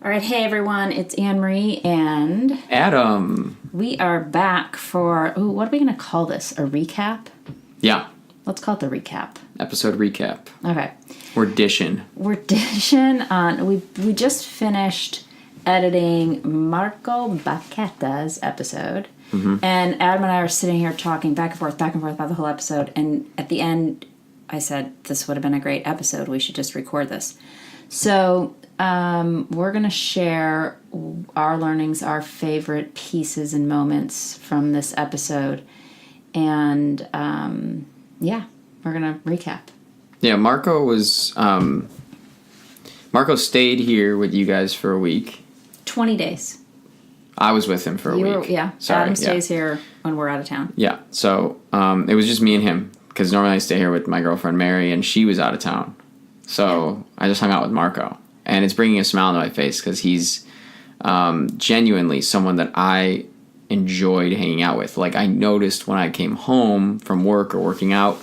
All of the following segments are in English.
All right, hey everyone, it's Annmarie and Adam. We are back for, what are we going to call this? A recap? Yeah. Let's call it the recap. Episode recap. Okay. We're dishing on, we just finished editing Marco Bacchetta's episode. Mm-hmm. And Adam and I are sitting here talking back and forth about the whole episode. And at the end, I said, this would have been a great episode. We should just record this. So we're going to share our learnings, our favorite pieces and moments from this episode. And, we're going to recap. Yeah, Marco stayed here with you guys for a week. 20 days. I was with him for a week. Yeah. Sorry, Adam stays here when we're out of town. Yeah, so it was just me and him. Because normally I stay here with my girlfriend Mary, and she was out of town. So I just hung out with Marco. And it's bringing a smile to my face because he's genuinely someone that I enjoyed hanging out with. Like, I noticed when I came home from work or working out,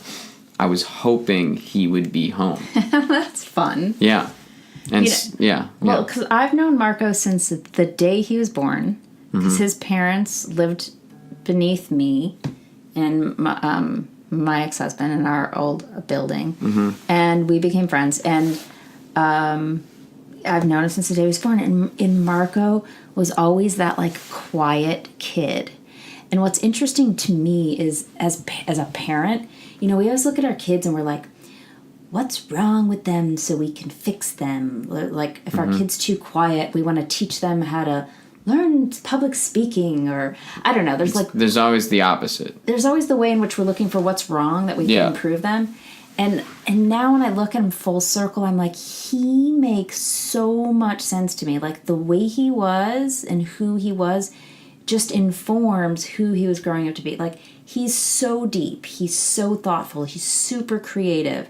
I was hoping he would be home. That's fun. Yeah. And Well, because I've known Marco since the day he was born. Because his parents lived beneath me and my ex-husband in our old building. Mm-hmm. And we became friends. And I've known him since the day he was born. And Marco was always that, like, quiet kid. And what's interesting to me is, as a parent, you know, we always look at our kids and we're like, what's wrong with them so we can fix them? Like, if our kid's too quiet, we want to teach them how to learn public speaking, or I don't know. There's always the opposite. There's always the way in which we're looking for what's wrong that we can improve them. And now when I look at him full circle, I'm like, he makes so much sense to me. Like, the way he was and who he was just informs who he was growing up to be. Like, he's so deep. He's so thoughtful. He's super creative.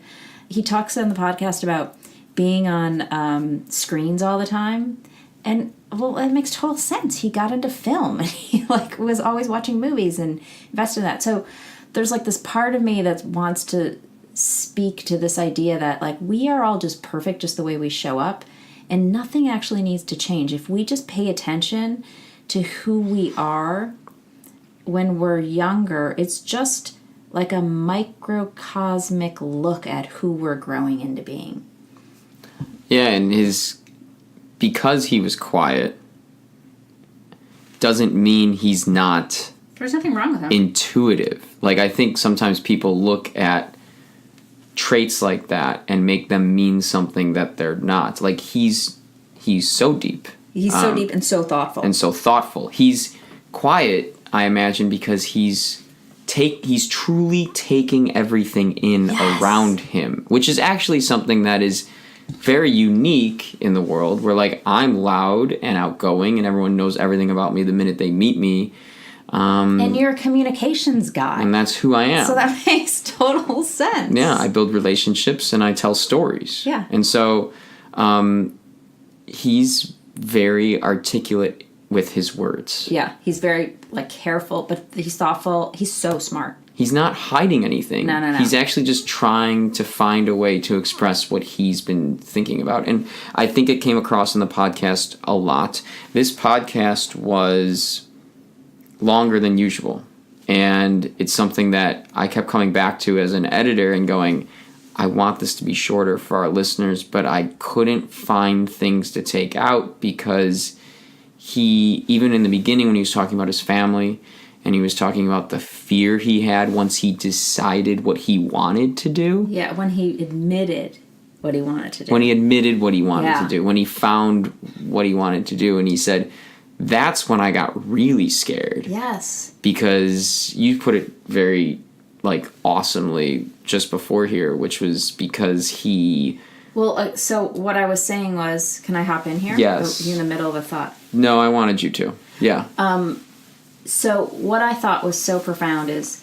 He talks on the podcast about being on screens all the time. And, well, it makes total sense. He got into film and he, like, was always watching movies and invested in that. So there's, like, this part of me that wants to speak to this idea that, like, we are all just perfect just the way we show up, and nothing actually needs to change. If we just pay attention to who we are when we're younger, it's just like a microcosmic look at who we're growing into being. Yeah, and because he was quiet doesn't mean he's not... There's nothing wrong with him. Intuitive. Like, I think sometimes people look at traits like that and make them mean something that they're not. Like, he's so deep. He's so deep and so thoughtful. He's quiet, I imagine, because he's truly taking everything in around him, which is actually something that is very unique in the world, where, like, I'm loud and outgoing and everyone knows everything about me the minute they meet me. And you're a communications guy. And that's who I am. So that makes total sense. Yeah, I build relationships and I tell stories. Yeah. And so he's very articulate with his words. Yeah, he's very, like, careful, but he's thoughtful. He's so smart. He's not hiding anything. No. He's actually just trying to find a way to express what he's been thinking about. And I think it came across in the podcast a lot. This podcast was longer than usual. And it's something that I kept coming back to as an editor and going, I want this to be shorter for our listeners, but I couldn't find things to take out because even in the beginning when he was talking about his family and he was talking about the fear he had once he decided what he wanted to do. Yeah, when he admitted what he wanted to do. When he found what he wanted to do, and he said, that's when I got really scared. Yes. Because you put it very, like, awesomely just before here, which was because he... Well, so what I was saying was, can I hop in here? Yes. Or are you in the middle of a thought? No, I wanted you to. Yeah. So what I thought was so profound is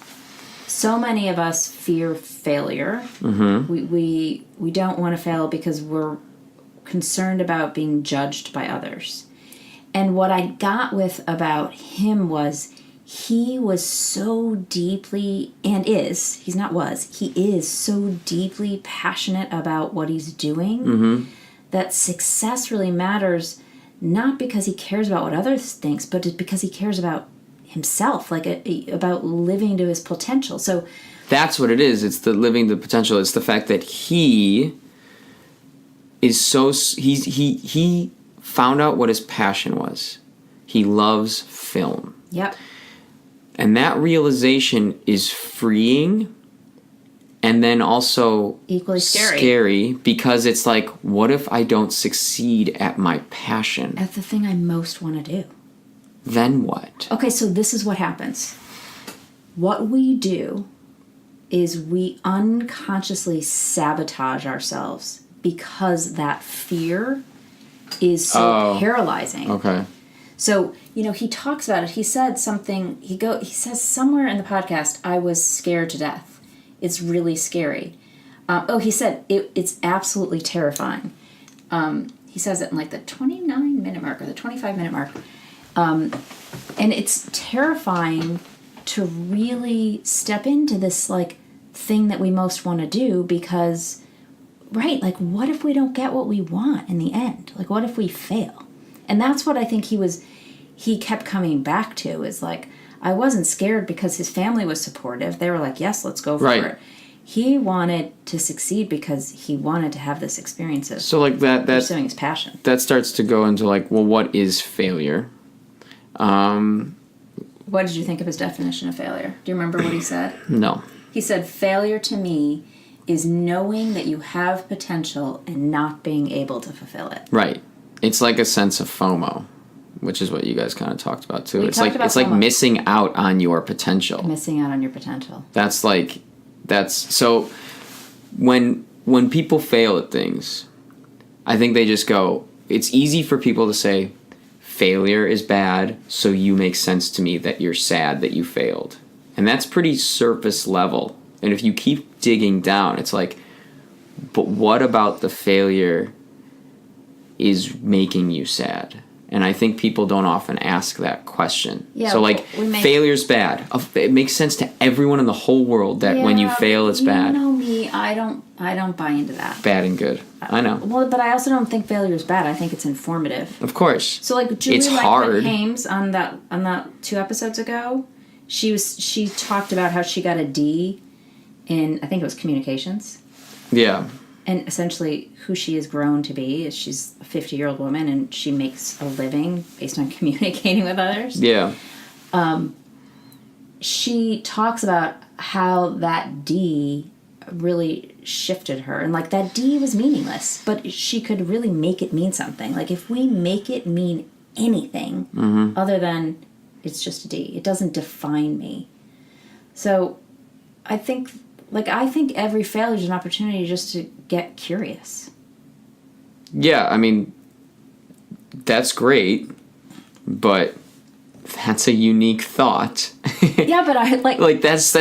so many of us fear failure. Mm-hmm. We don't want to fail because we're concerned about being judged by others. And what I got with about him was he was so deeply, and is, he's not was, he is so deeply passionate about what he's doing that success really matters not because he cares about what others thinks, but just because he cares about himself, like about living to his potential. So that's what it is. It's the living the potential. It's the fact that he is he found out what his passion was. He loves film. Yep. And that realization is freeing and then also equally scary because it's like, what if I don't succeed at my passion? At the thing I most want to do. Then what? Okay, so this is what happens. What we do is we unconsciously sabotage ourselves because that fear is so paralyzing. Okay. So, he talks about it. He said something, he says somewhere in the podcast, I was scared to death. It's really scary. He said it's absolutely terrifying. He says it in like the 29-minute mark or the 25-minute mark. And it's terrifying to really step into this like thing that we most want to do because, right, like what if we don't get what we want in the end? Like what if we fail? And that's what I think he kept coming back to is like, I wasn't scared because his family was supportive. They were like, yes, let's go for it. He wanted to succeed because he wanted to have this experience of pursuing his passion. That starts to go into like, well, what is failure? What did you think of his definition of failure? Do you remember what he said? No. He said, failure to me is knowing that you have potential and not being able to fulfill it. Right. It's like a sense of FOMO, which is what you guys kind of talked about too. It's like missing out on your potential. Missing out on your potential. So when people fail at things, I think they just go, it's easy for people to say failure is bad, so you make sense to me that you're sad that you failed. And that's pretty surface level. And if you keep digging down, it's like, but what about the failure is making you sad? And I think people don't often ask that question. Yeah, so like, failure's bad. It makes sense to everyone in the whole world that when you fail, it's bad. You know me, I don't buy into that. Bad and good. I know. Well, but I also don't think failure is bad. I think it's informative. Of course. So like Julie Hames on that 2 episodes ago, she talked about how she got a D in, I think it was communications. Yeah. And essentially who she has grown to be is she's a 50-year-old woman and she makes a living based on communicating with others. Yeah. She talks about how that D really shifted her. And like that D was meaninless, but she could really make it mean something. Like if we make it mean anything other than it's just a D, it doesn't define me. So I think every failure is an opportunity just to get curious. Yeah, I mean, that's great, but that's a unique thought. Yeah, but I like that's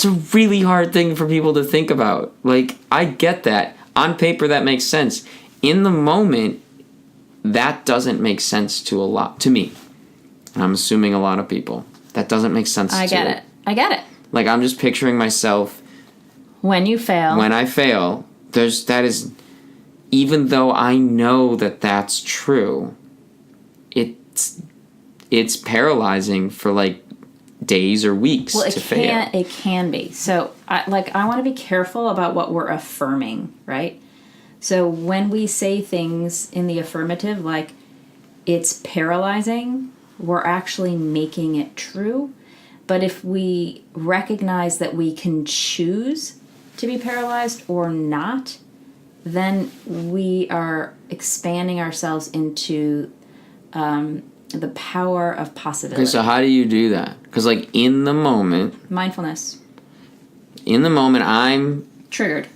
a really hard thing for people to think about. Like, I get that. On paper, that makes sense. In the moment, that doesn't make sense to me. And I'm assuming a lot of people. That doesn't make sense to I get it. Like, I'm just picturing myself. When you fail. When I fail, that is, even though I know that that's true, it's paralyzing for like days or weeks to fail. It can be. So I want to be careful about what we're affirming, right? So when we say things in the affirmative, like it's paralyzing, we're actually making it true. But if we recognize that we can choose to be paralyzed or not, then we are expanding ourselves into the power of possibility. Okay, so how do you do that? Because like in the moment... Mindfulness. In the moment, I'm... Triggered.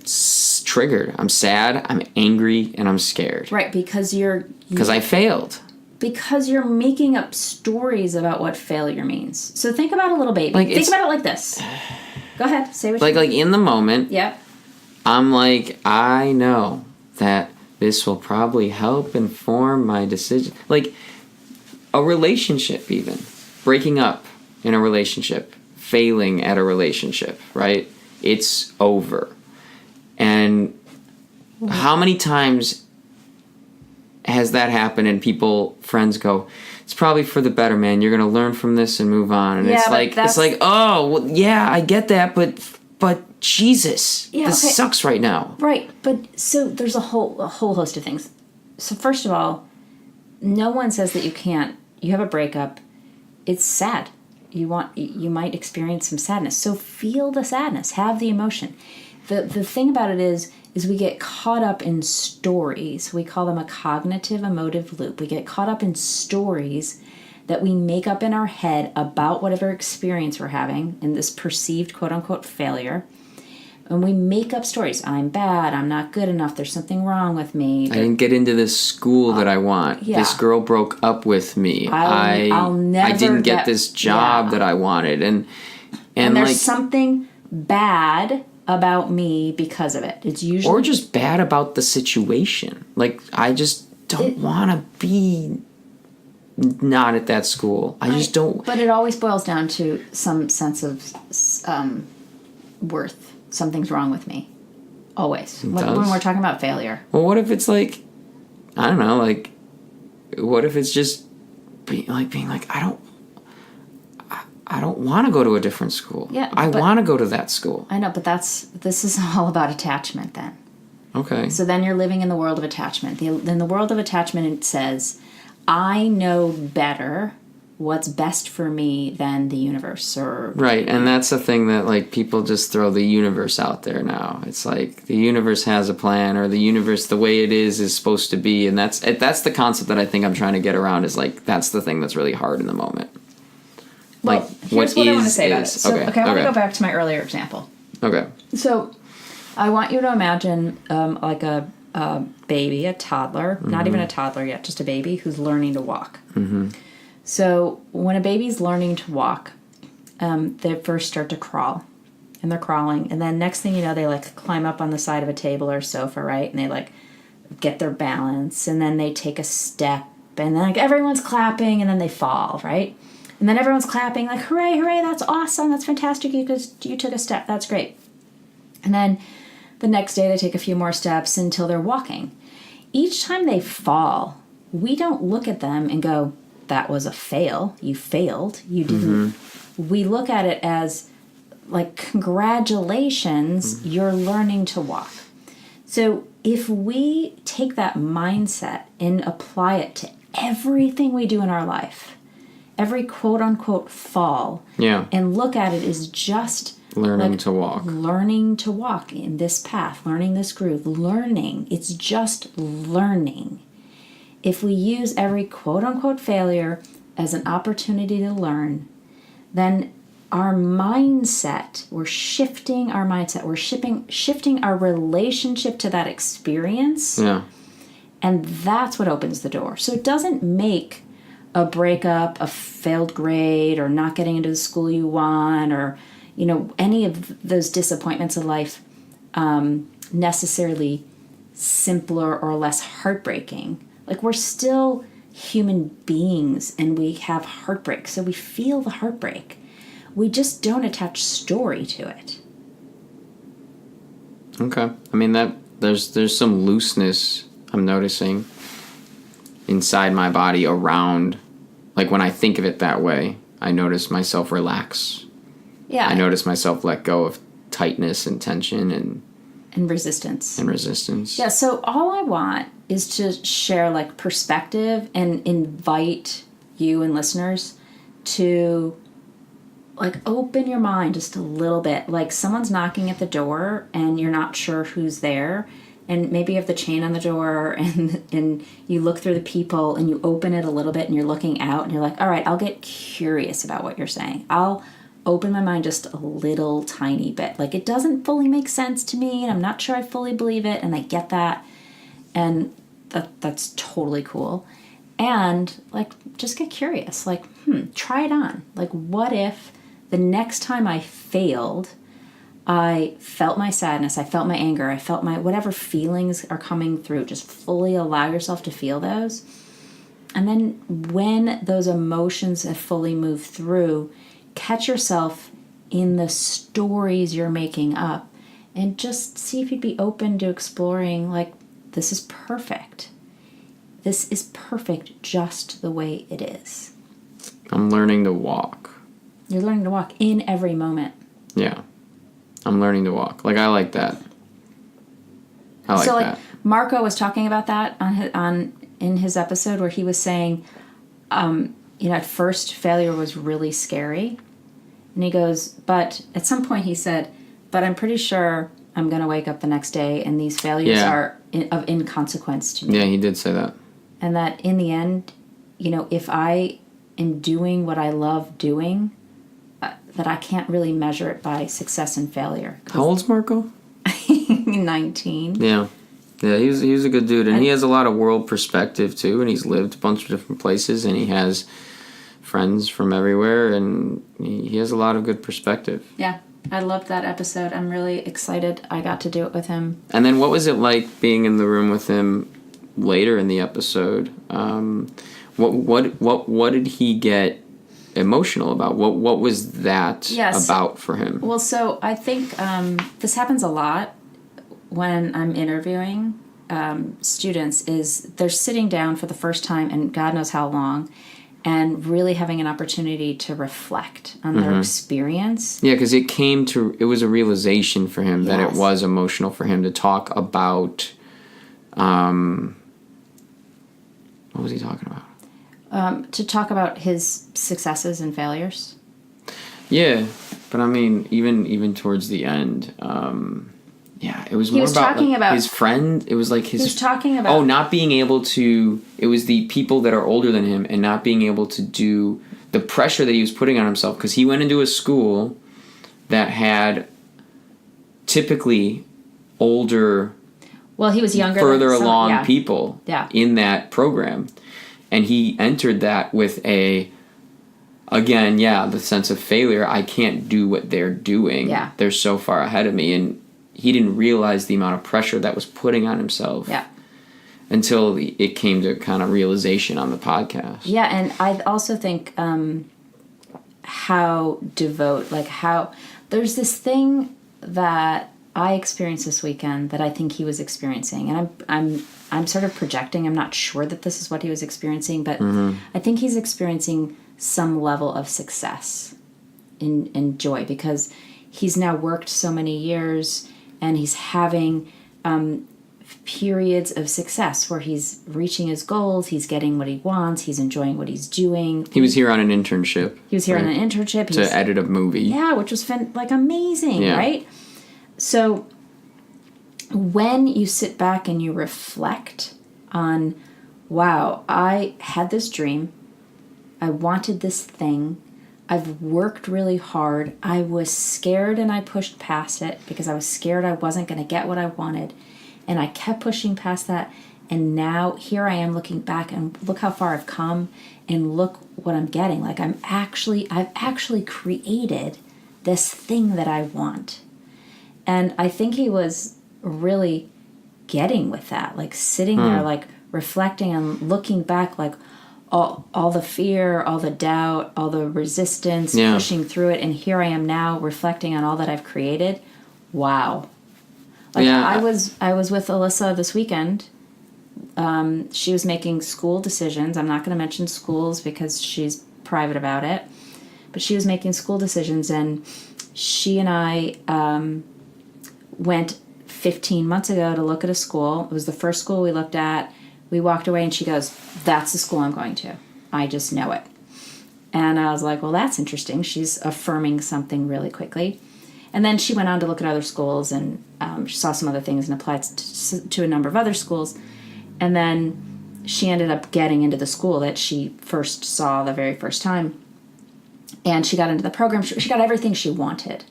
I'm sad, I'm angry, and I'm scared. Right, because Because I failed. Because you're making up stories about what failure means. So think about a little baby. Think about it like this. Go ahead, say what you like in the moment. Yep. I'm like, I know that this will probably help inform my decision. Like a relationship, even breaking up in a relationship, failing at a relationship, right? It's over. And how many times has that happened and friends go, it's probably for the better, man. You're going to learn from this and move on. And it's like, oh, well, yeah, I get that, but Jesus, this sucks right now. Right. But so there's a whole host of things. So first of all, no one says that you have a breakup. It's sad. You might experience some sadness. So feel the sadness, have the emotion. The thing about it is we get caught up in stories. We call them a cognitive emotive loop. We get caught up in stories that we make up in our head about whatever experience we're having in this perceived quote unquote failure. And we make up stories. I'm bad. I'm not good enough. There's something wrong with me. I didn't get into this school that I want. Yeah. This girl broke up with me. I'll never I didn't get this job that I wanted. And there's something bad about me because of it. It's usually... Or just bad about the situation. Like, I just don't want to be not at that school. I just don't... But it always boils down to some sense of worth. Something's wrong with me. Always. When we're talking about failure. Well, what if it's like, I don't know, like, what if it's just being like, I don't want to go to a different school. Yeah. I want to go to that school. I know, but this is all about attachment then. Okay. So then you're living in the world of attachment. In the world of attachment, it says, I know better what's best for me than the universe. Right, and that's the thing that, like, people just throw the universe out there now. It's like the universe has a plan, or the universe, the way it is supposed to be, and that's the concept that I think I'm trying to get around. Is like, that's the thing that's really hard in the moment. Well, here's what I want to say about it. So, I want to go back to my earlier example. Okay. So, I want you to imagine like a baby, a toddler, not even a toddler yet, just a baby who's learning to walk. Mm-hmm. So when a baby's learning to walk, they first start to crawl, and they're crawling, and then next thing you know, they like climb up on the side of a table or sofa, right? And they like get their balance, and then they take a step, and then like everyone's clapping, and then they fall, right? And then everyone's clapping, like, hooray, hooray, that's awesome, that's fantastic, you took a step, that's great. And then the next day they take a few more steps until they're walking. Each time they fall, we don't look at them and go, that was a fail. You failed. You didn't. Mm-hmm. We look at it as like, congratulations, you're learning to walk. So if we take that mindset and apply it to everything we do in our life, every quote unquote fall, and look at it as just learning to walk. Learning to walk in this path, learning this groove, learning. It's just learning. If we use every quote-unquote failure as an opportunity to learn, then our mindset, we're shifting our mindset, we're shifting our relationship to that experience, and that's what opens the door. So it doesn't make a breakup, a failed grade, or not getting into the school you want, or any of those disappointments of life necessarily simpler or less heartbreaking. Like, we're still human beings, and we have heartbreak, so we feel the heartbreak. We just don't attach story to it. Okay. I mean, that there's some looseness I'm noticing inside my body around, like, when I think of it that way, I notice myself relax. Yeah. I notice myself let go of tightness and tension and resistance. Yeah, so all I want is to share, like, perspective and invite you and listeners to, like, open your mind just a little bit. Like, someone's knocking at the door and you're not sure who's there, and maybe you have the chain on the door, and you look through the people and you open it a little bit and you're looking out and you're like, all right, I'll get curious about what you're saying. I'll open my mind just a little tiny bit. Like, it doesn't fully make sense to me, and I'm not sure I fully believe it, and I get that, and that's totally cool. And, like, just get curious. Like, try it on. Like, what if the next time I failed, I felt my sadness, I felt my anger, I felt my whatever feelings are coming through. Just fully allow yourself to feel those. And then when those emotions have fully moved through, catch yourself in the stories you're making up, and just see if you'd be open to exploring, like, this is perfect. this is perfect just the way it is. I'm learning to walk. You're learning to walk in every moment. Yeah. I'm learning to walk. Like, I like that. I like that. Marco was talking about that in his episode where he was saying, at first failure was really scary. And he goes, but at some point he said, but I'm pretty sure I'm going to wake up the next day and these failures are of inconsequence to me. Yeah, he did say that. And that in the end, if I am doing what I love doing, that I can't really measure it by success and failure. How old's Marco? 19. Yeah. Yeah, he's a good dude. And he has a lot of world perspective, too. And he's lived a bunch of different places. And he has friends from everywhere. And he has a lot of good perspective. Yeah. I loved that episode. I'm really excited I got to do it with him. And then what was it like being in the room with him later in the episode? What did he get emotional about? What was that about for him? Well, so I think this happens a lot when I'm interviewing students is they're sitting down for the first time and God knows how long and really having an opportunity to reflect on their experience. Yeah, because it was a realization for him that it was emotional for him to talk about, what was he talking about? To talk about his successes and failures. Yeah, but I mean, even towards the end, it was more about his friend. It was like his... He was talking about... Oh, not being able to... It was the people that are older than him and not being able to do the pressure that he was putting on himself because he went into a school that had typically older... Well, he was younger further along people in that program. And he entered that with the sense of failure. I can't do what they're doing. Yeah. They're so far ahead of me. And he didn't realize the amount of pressure that was putting on himself until it came to kind of realization on the podcast. Yeah, and I also think how there's this thing that I experienced this weekend that I think he was experiencing. And I'm sort of projecting. I'm not sure that this is what he was experiencing, but I think he's experiencing some level of success and joy because he's now worked so many years and he's having periods of success where he's reaching his goals, he's getting what he wants, he's enjoying what he's doing. He was here on an internship. To edit a movie. Yeah, which was amazing, right? So when you sit back and you reflect on, wow, I had this dream, I wanted this thing, I've worked really hard, I was scared and I pushed past it because I was scared I wasn't going to get what I wanted, and I kept pushing past that, and now here I am looking back and look how far I've come and look what I'm getting. Like I've actually created this thing that I want. And I think he was really getting with that, like sitting there, like reflecting and looking back, like all the fear, all the doubt, all the resistance, pushing through it. And here I am now reflecting on all that I've created. Wow. I was with Alyssa this weekend. She was making school decisions. I'm not going to mention schools because she's private about it, but she was making school decisions, and she and I went 15 months ago to look at a school. It was the first school we looked at. We walked away and she goes, "That's the school I'm going to. I just know it." And I was like, well, that's interesting. She's affirming something really quickly. And then she went on to look at other schools, and she saw some other things and applied to a number of other schools. And then she ended up getting into the school that she first saw the very first time. And she got into the program. She got everything she wanted.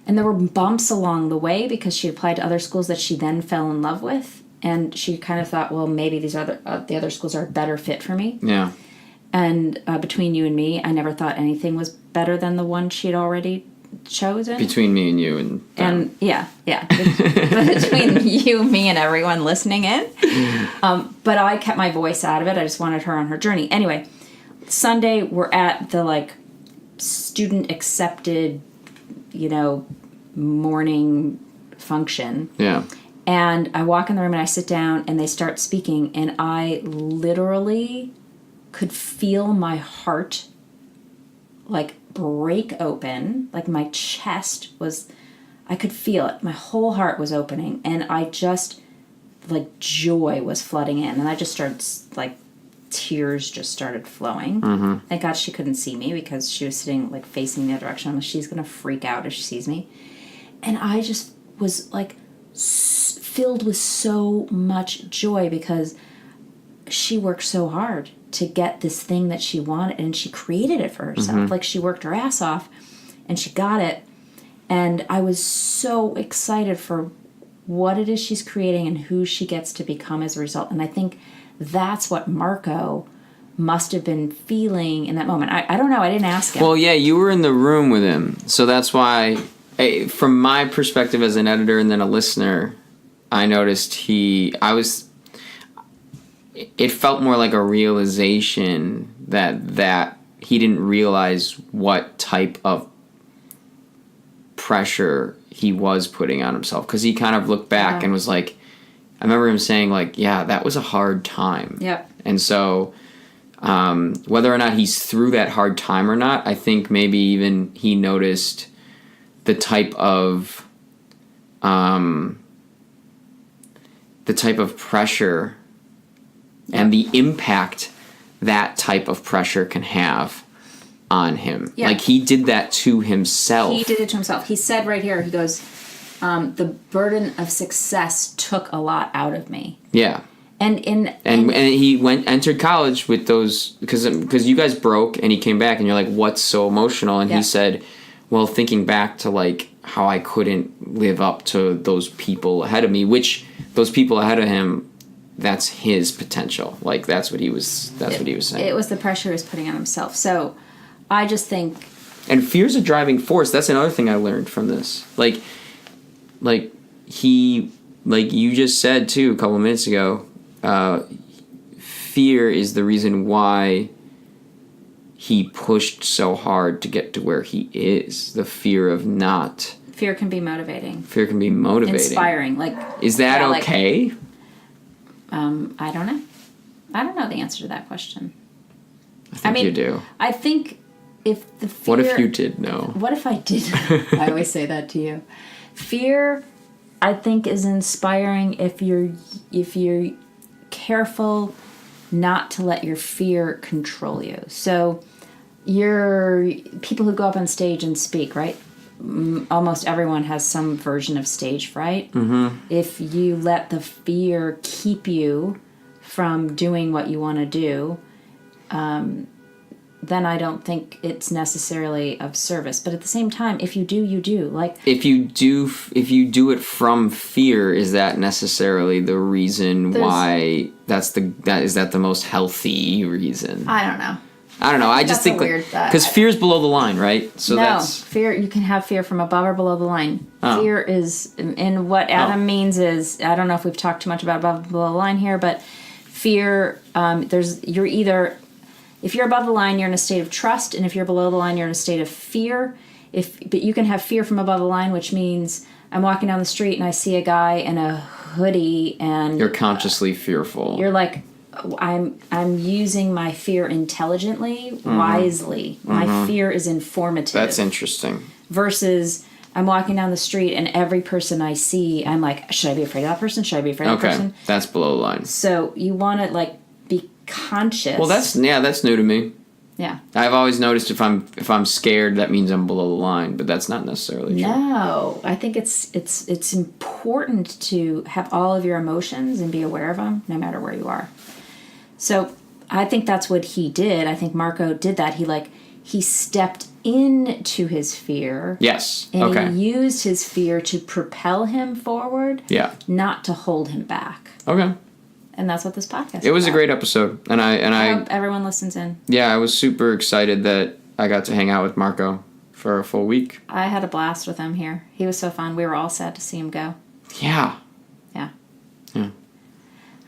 And there were bumps along the way because she applied to other schools that she then fell in love with. And she kind of thought, well, maybe the other schools are a better fit for me. Yeah. And between you and me, I never thought anything was better than the one she'd already chosen. Between me and you and them. Between you, me, and everyone listening in. But I kept my voice out of it. I just wanted her on her journey. Anyway, Sunday we're at the student accepted, morning function. Yeah. And I walk in the room and I sit down and they start speaking, and I literally could feel my heart like break open. Like my chest was, I could feel it. My whole heart was opening, and I just, like, joy was flooding in. And I just started, like, tears just started flowing. Mm-hmm. Thank God she couldn't see me because she was sitting, like, facing the other direction. I'm like, she's going to freak out if she sees me. And I just was, like, filled with so much joy because she worked so hard to get this thing that she wanted, and she created it for herself. Mm-hmm. Like, she worked her ass off and she got it. And I was so excited for what it is she's creating and who she gets to become as a result. And I think that's what Marco must have been feeling in that moment. I don't know. I didn't ask him. Well, yeah, you were in the room with him. So that's why, from my perspective as an editor and then a listener, I noticed it felt more like a realization that he didn't realize what type of pressure he was putting on himself, because he kind of looked back and was like, I remember him saying, like, yeah, that was a hard time. Yep. And so whether or not he's through that hard time or not, I think maybe even he noticed the type of pressure and the impact that type of pressure can have on him. Yeah. Like, he did that to himself. He did it to himself. He said right here, he goes, the burden of success took a lot out of me. Yeah. And he entered college with those, because you guys broke and he came back and you're like, what's so emotional? And he said, well, thinking back to, like, how I couldn't live up to those people ahead of me, which those people ahead of him, that's his potential. Like, that's what he was saying. It was the pressure he was putting on himself. So I just think, and fear's a driving force. That's another thing I learned from this. Like you just said too a couple of minutes ago, fear is the reason why he pushed so hard to get to where he is. The fear of not. Fear can be motivating. Fear can be motivating. Inspiring. Like, is that okay? I don't know. I don't know the answer to that question. I mean, you do. I think if the fear... What if you did know? What if I did? I always say that to you. Fear, I think, is inspiring if you're careful not to let your fear control you. So you're people who go up on stage and speak, right? Almost everyone has some version of stage fright. Mm-hmm. If you let the fear keep you from doing what you want to do, then I don't think it's necessarily of service. But at the same time, if you do, you do. Like, if you do it from fear, is that necessarily the reason why? Is that the most healthy reason? I don't know. I just think because fear is below the line, right? So that's fear. You can have fear from above or below the line. Fear is, and what Adam means is, I don't know if we've talked too much about above and below the line here, but fear. You're either, if you're above the line, you're in a state of trust, and if you're below the line, you're in a state of fear. But you can have fear from above the line, which means I'm walking down the street and I see a guy in a hoodie, and you're consciously fearful. You're like, I'm using my fear intelligently, wisely. My fear is informative. That's interesting. Versus I'm walking down the street and every person I see, I'm like, should I be afraid of that person? Should I be afraid of that person? Okay, that's below the line. So you want to, like, be conscious. Well, that's new to me. Yeah. I've always noticed if I'm scared, that means I'm below the line, but that's not necessarily true. No, I think it's important to have all of your emotions and be aware of them, no matter where you are. So I think that's what he did. I think Marco did that. He stepped into his fear. Yes. And he used his fear to propel him forward. Yeah. Not to hold him back. Okay. And that's what this podcast is. It was a great episode, and I hope everyone listens in. Yeah, I was super excited that I got to hang out with Marco for a full week. I had a blast with him here. He was so fun. We were all sad to see him go. Yeah. Yeah. Yeah.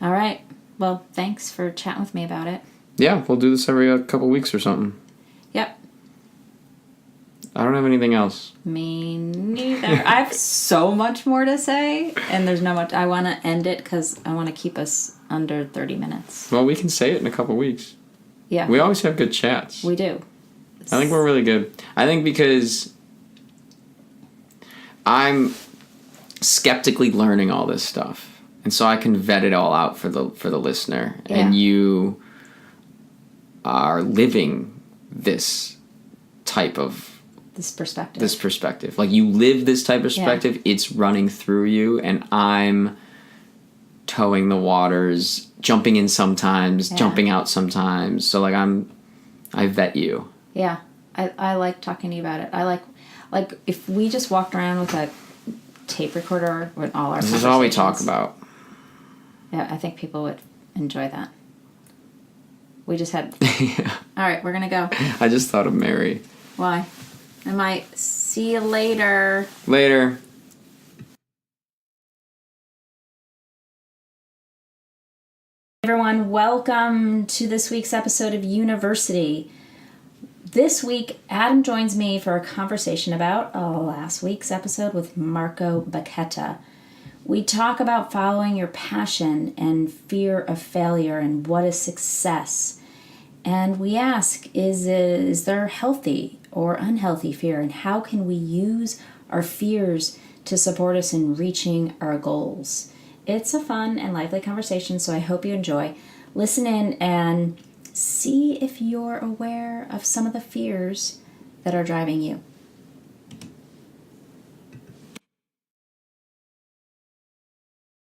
All right. Well, thanks for chatting with me about it. Yeah, we'll do this every couple weeks or something. Yep. I don't have anything else. Me neither. I have so much more to say, and there's no much. I want to end it because I want to keep us under 30 minutes. Well, we can say it in a couple weeks. Yeah. We always have good chats. We do. I think we're really good. I think because I'm skeptically learning all this stuff, and so I can vet it all out for the listener. Yeah. And you are living this type of this perspective. Like you live this type of perspective. Yeah. It's running through you, and I'm towing the waters, jumping in sometimes, jumping out sometimes. So like I vet you. Yeah, I like talking to you about it. I like if we just walked around with a tape recorder with all our. This is all we talk about. Yeah, I think people would enjoy that. We just had. Yeah. All right, we're gonna go. I just thought of Mary. Why? I might see you later. Later. Everyone, welcome to this week's episode of University. This week, Adam joins me for a conversation about last week's episode with Marco Bacchetta. We talk about following your passion and fear of failure and what is success. And we ask, is there healthy or unhealthy fear? And how can we use our fears to support us in reaching our goals? It's a fun and lively conversation, so I hope you enjoy. Listen in and see if you're aware of some of the fears that are driving you.